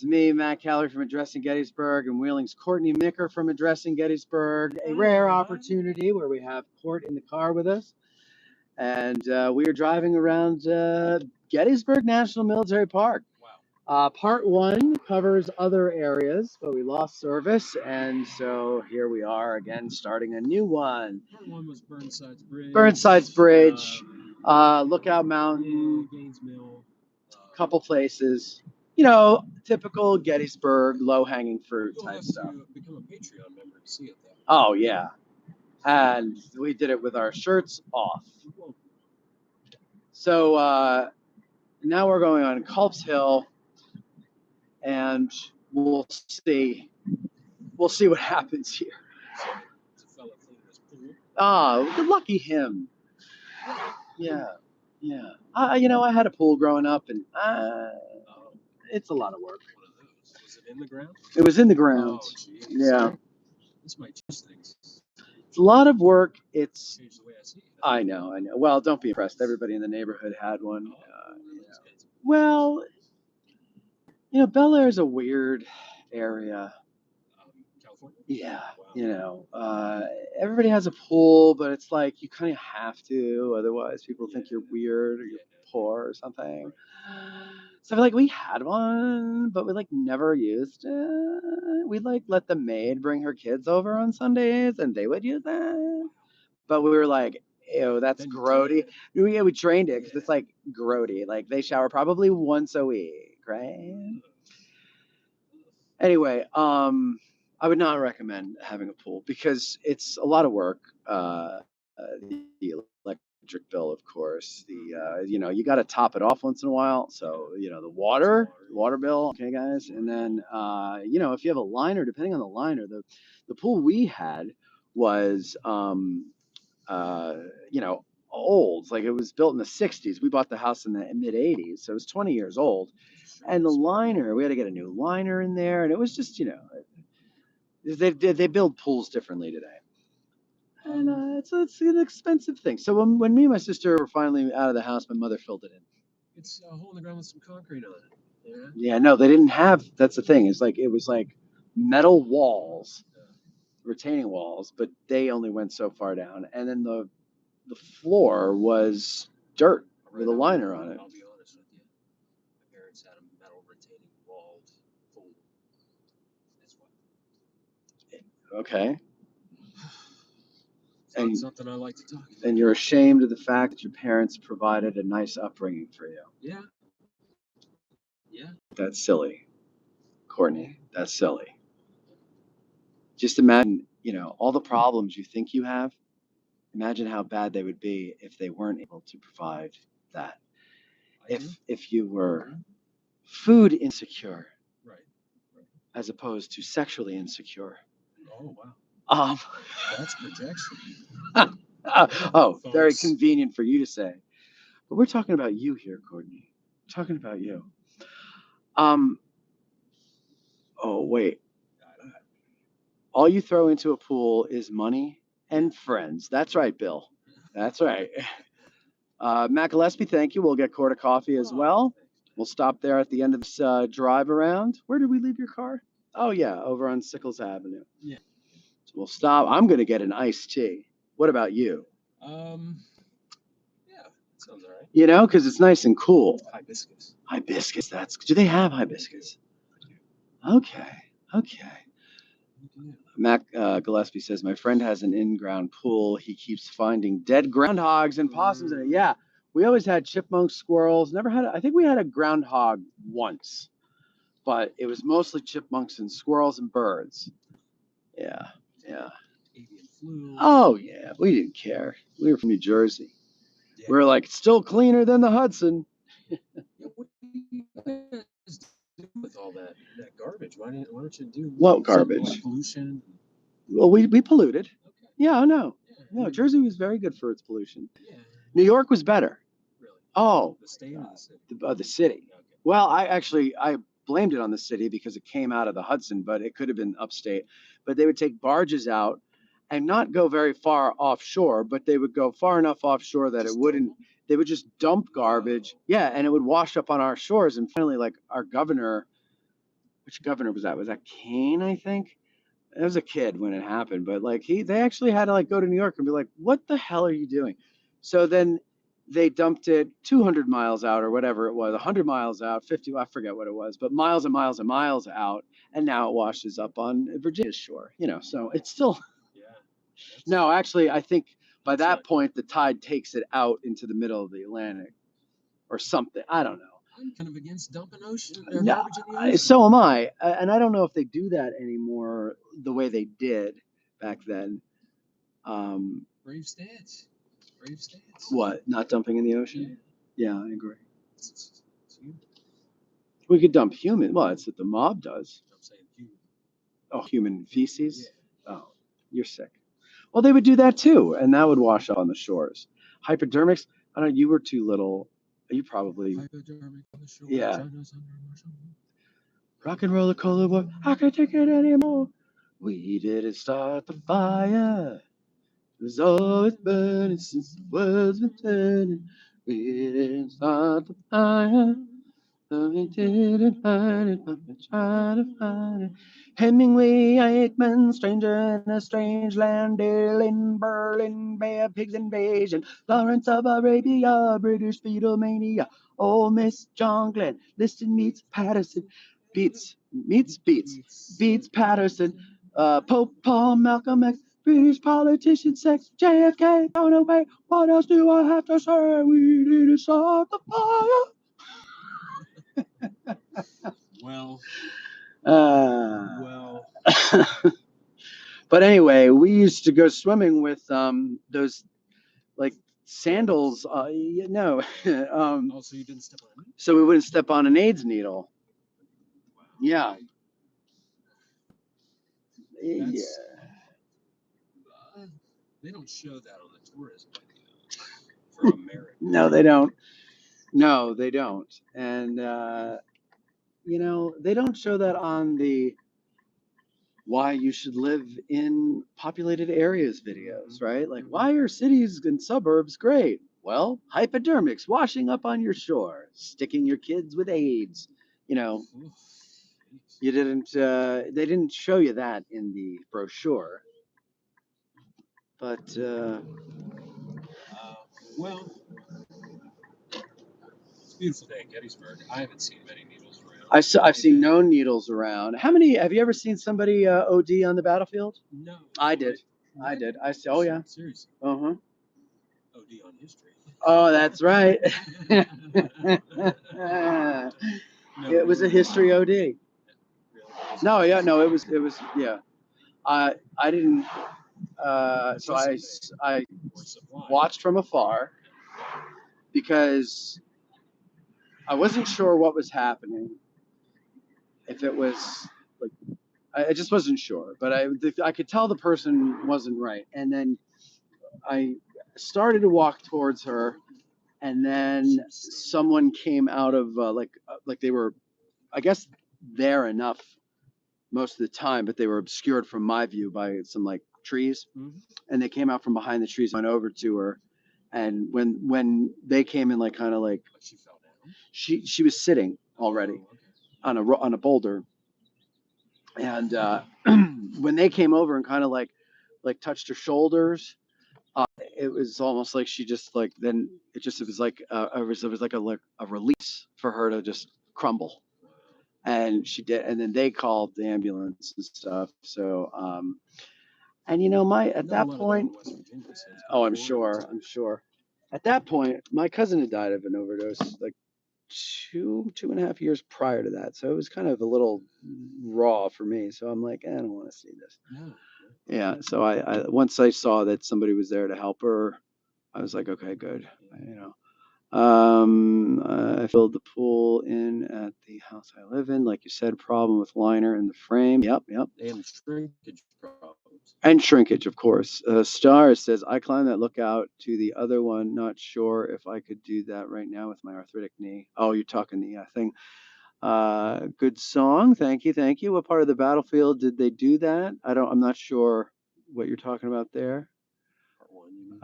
It's me, Matt Calloway from Addressing Gettysburg, and Wheeling's Courtney Micker from Addressing Gettysburg. A rare opportunity where we have Court in the car with us. And we are driving around Gettysburg National Military Park. Wow. Part one covers other areas, but we lost service, and so here we are again, starting a new one. Part one was Burnside's Bridge. Burnside's Bridge, Lookout Mountain, Gaines Mill, couple places. You know, typical Gettysburg, low-hanging fruit type stuff. You'll have to become a Patreon member to see it, though. Oh, yeah. And we did it with our shirts off. So now we're going on Culp's Hill, and we'll see what happens here. Oh, lucky him. Yeah. You know, I had a pool growing up, and it's a lot of work. Was it in the ground? It was in the ground. Oh, geez. Yeah. This might change things. It's a lot of work. It's. Change the way I see it. I know. Well, don't be impressed. Everybody in the neighborhood had one. Well, you know, Bel Air is a weird area. California? Yeah. Wow. You know, everybody has a pool, but it's like you kind of have to. Otherwise, people think you're weird or you're poor or something. So I feel like we had one, but we like never used it. We'd like let the maid bring her kids over on Sundays, and they would use it. But we were like, ew, that's grody. We trained it because it's like grody. Like they shower probably once a week, right? Anyway, I would not recommend having a pool because it's a lot of work. The electric bill, of course. You know, you got to top it off once in a while. So, you know, the water bill. Okay, guys. And then, you know, if you have a liner, depending on the liner, the pool we had was, you know, old. Like it was built in the 60s. We bought the house in the mid 80s. So it was 20 years old. And the liner, we had to get a new liner in there. And it was just, you know, they build pools differently today. And it's an expensive thing. So when me and my sister were finally out of the house, my mother filled it in. It's a hole in the ground with some concrete on it. Yeah. Yeah, no, they didn't have. That's the thing. It was like metal walls, retaining walls, but they only went so far down. And then the floor was dirt with a liner on it. I'll be honest with you. My parents had a metal retaining walled pool. That's what. Okay. And something I like to talk about. And you're ashamed of the fact that your parents provided a nice upbringing for you. Yeah. Yeah. That's silly, Courtney. That's silly. Just imagine, you know, all the problems you think you have. Imagine how bad they would be if they weren't able to provide that. If you were food insecure, right, as opposed to sexually insecure. Oh wow. That's projection. Very convenient for you to say. But we're talking about you here, Courtney. We're talking about you. Oh, wait. All you throw into a pool is money and friends. That's right, Bill. That's right. Matt Gillespie, thank you. We'll get Court a coffee as well. We'll stop there at the end of this drive around. Where did we leave your car? Oh, yeah, over on Sickles Avenue. Yeah. We'll stop. I'm going to get an iced tea. What about you? Yeah, sounds all right. You know, because it's nice and cool. Hibiscus. Hibiscus. Do they have hibiscus? Okay. Matt Gillespie says, my friend has an in-ground pool. He keeps finding dead groundhogs and possums in it. Yeah, we always had chipmunks, squirrels. I think we had a groundhog once, but it was mostly chipmunks and squirrels and birds. Yeah. Avian flu. Oh, yeah. We didn't care. We were from New Jersey. Yeah. We were like, still cleaner than the Hudson. What do you guys do with all that garbage? Why don't you do what garbage? Like pollution? Well, we polluted. Okay. Yeah, no. Yeah. No, Jersey was very good for its pollution. Yeah. New York was better. Really? Oh. The state or the city? The city. Okay. Well, I blamed it on the city because it came out of the Hudson, but it could have been upstate. But they would take barges out and not go very far offshore, but they would go far enough offshore that they would just dump garbage. Yeah, and it would wash up on our shores. And finally, like our governor which governor was that? Was that Kane? I think. I was a kid when it happened, but like they actually had to like go to New York and be like, "What the hell are you doing?" So then they dumped it 200 miles out or whatever it was, 100 miles out, 50, I forget what it was, but miles and miles and miles out, and now it washes up on Virginia's shore. So it's still Yeah. no. Actually, I think by that point the tide takes it out into the middle of the Atlantic or something. I don't know. I'm kind of against dumping garbage in the No, ocean. so am I, and I don't know if they do that anymore the way they did back then. Brave stance. Brave stance. What? Not dumping in the ocean? Yeah, I agree. It's human. We could dump human. Well, it's what the mob does. I'm saying human. Oh, human feces? Yeah. Oh, you're sick. Well, they would do that too, and that would wash up on the shores. Hypodermics? I don't know. You were too little. You probably. Hypodermic on the shore. Yeah. China's under Marshall. Rock and roller cola boy. I can't take it anymore. We didn't start the fire. It was always burning since the world's been turning. We didn't start the fire. No, we didn't find it, but we tried to find it. Hemingway, Eichmann, stranger in a strange land, Dale in Berlin, Bay of Pigs invasion, Lawrence of Arabia, British fetal mania, Old Miss John Glenn, Liston meets Patterson, beats Patterson, Pope Paul, Malcolm X, British politician, sex, JFK, thrown away. What else do I have to say? We didn't start the fire. Well. But anyway, we used to go swimming with those like sandals. No, Also, you didn't step on it. So we wouldn't step on an AIDS needle. Wow. Yeah. They don't show that on the tourism for America. No, they don't. No, they don't. And they don't show that on the why you should live in populated areas videos, right? Like, why are cities and suburbs great? Well, hypodermics washing up on your shore, sticking your kids with AIDS. You didn't. They didn't show you that in the brochure. But well, it's a beautiful day in Gettysburg. I haven't seen many needles around. I've seen no needles around. How many? Have you ever seen somebody OD on the battlefield? No. I did. I did. I see. Oh yeah. Seriously. Uh-huh. OD on history. Oh, that's right. It was a history OD. Really? No, yeah, no, it was, yeah. I didn't. So I watched from afar because I wasn't sure what was happening. If it was like, I just wasn't sure, but I could tell the person wasn't right. And then I started to walk towards her, and then someone came out of like they were, I guess, there enough most of the time, but they were obscured from my view by some like trees, and they came out from behind the trees, went over to her, and when they came in, like kind of like she fell down. She was sitting already on a boulder, and when they came over and kind of like touched her shoulders, it was almost like she just like then it was like it was like a release for her to just crumble, and she did, and then they called the ambulance and stuff. So and at that point, oh, I'm sure. At that point, my cousin had died of an overdose like 2.5 years prior to that, so it was kind of a little raw for me. So I'm like, I don't want to see this. No. Yeah. So I once I saw that somebody was there to help her, I was like, okay, good. I filled the pool in at the house I live in, like you said, problem with liner in the frame. Yep. And shrinkage problems. And shrinkage, of course. Star says, I climbed that lookout to the other one. Not sure if I could do that right now with my arthritic knee. Oh, you're talking the thing. Good song. Thank you. What part of the battlefield did they do that? I'm not sure what you're talking about there. Part one, you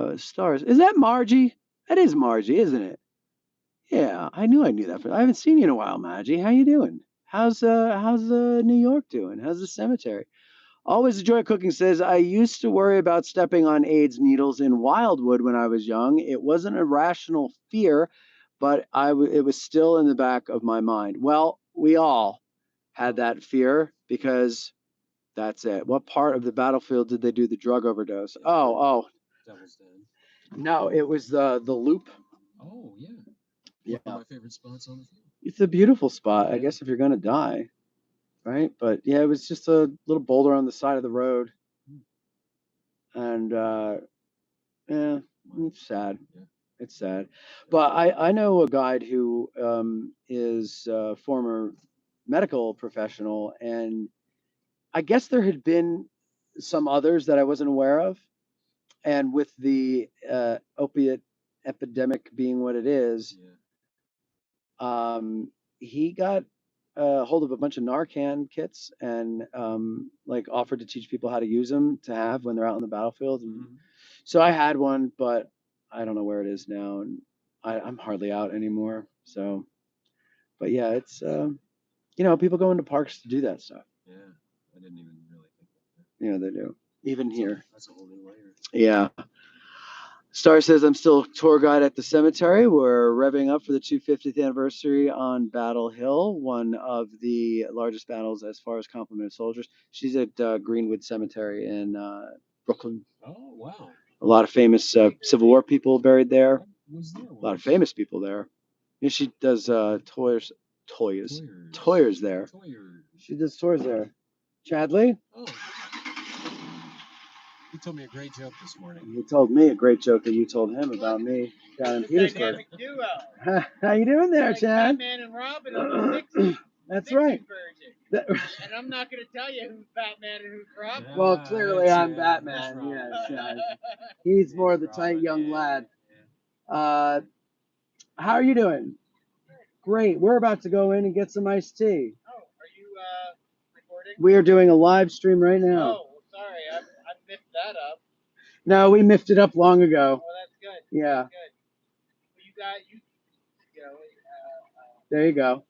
mean? Stars. Is that Margie? That is Margie, isn't it? Yeah, I knew that. I haven't seen you in a while, Margie. How you doing? How's New York doing? How's the cemetery? Always enjoy cooking says, I used to worry about stepping on AIDS needles in Wildwood when I was young. It wasn't a rational fear, but it was still in the back of my mind. Well, we all had that fear because that's it. What part of the battlefield did they do the drug overdose? Oh, Devil's Den. no, it was the loop. Oh yeah. Yeah, One of my favorite spots on the field. it's a beautiful spot. I Yeah. guess if you're gonna die, right? But yeah, it was just a little boulder on the side of the road, and yeah, it's sad. Yeah. It's sad. But I know a guide who is a former medical professional, and I guess there had been some others that I wasn't aware of. And with the opiate epidemic being what it is, he got a hold of a bunch of Narcan kits and like offered to teach people how to use them to have when they're out on the battlefield. And so I had one, but I don't know where it is now, and I'm hardly out anymore. So, but yeah, it's people go into parks to do that stuff. Yeah, I didn't even really think that. Yeah, they do. Even here. That's a whole new layer. Yeah. Star says, I'm still tour guide at the cemetery. We're revving up for the 250th anniversary on Battle Hill, one of the largest battles as far as complement of soldiers. She's at Greenwood Cemetery in Brooklyn. Oh, wow. A lot of famous Civil War people buried there. Was there a lot of famous people there. Yeah, she does tours there. She does tours there. Chadley? Oh. He told me a great joke this morning. He told me a great joke that you told him about me down in Petersburg. Duo. How you doing there, like Chad? Batman and Robin on the 60s. That's 60s right. Version. And I'm not going to tell you who's Batman and who's Robin. Well, clearly I'm Batman. Yeah, Chad. He's more the tight young lad. How are you doing? Great. We're about to go in and get some iced tea. Oh, are you recording? We are doing a live stream right now. Oh, well, sorry. I missed that up. No, we miffed it up long ago. Oh, that's good. Yeah. That's good. Well, you know, there you go.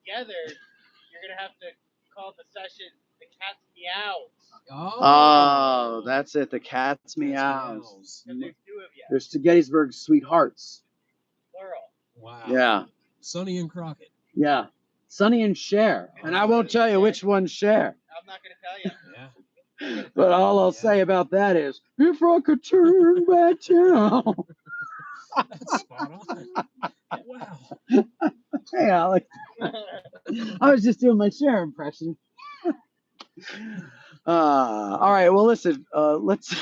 Together, you're going to have to call the session the Cat's Meows. Oh, that's it. The Cat's Meows. Because there's two of you. There's two Gettysburg Sweethearts. Plural. Wow. Yeah. Sonny and Crockett. Yeah. Sonny and Cher. And I won't tell you which one's Cher. I'm not going to tell you. Yeah. But all I'll say about that is, if I could turn back now. That's spot on. Wow. Hey, Alex. I was just doing my Cher impression. All right. Well, listen. Let's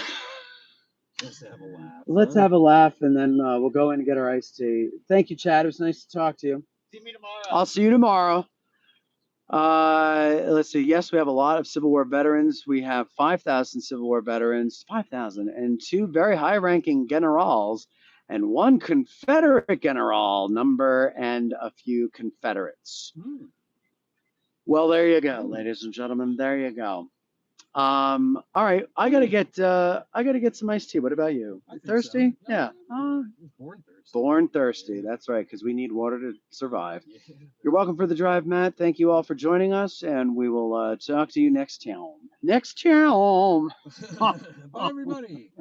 have a laugh. Let's have a laugh, and then we'll go in and get our iced tea. Thank you, Chad. It was nice to talk to you. See me tomorrow. I'll see you tomorrow. Let's see. Yes, we have a lot of Civil War veterans. We have 5,000 Civil War veterans, 5,000, and two very high-ranking generals, and one Confederate general number, and a few Confederates. Well, there you go, ladies and gentlemen. There you go. All right. I gotta get some iced tea. What about you? Thirsty? So. Yeah. Born thirsty. Born thirsty. That's right, because we need water to survive. Yeah. You're welcome for the drive, Matt. Thank you all for joining us, and we will talk to you next time. Next time. Bye, everybody.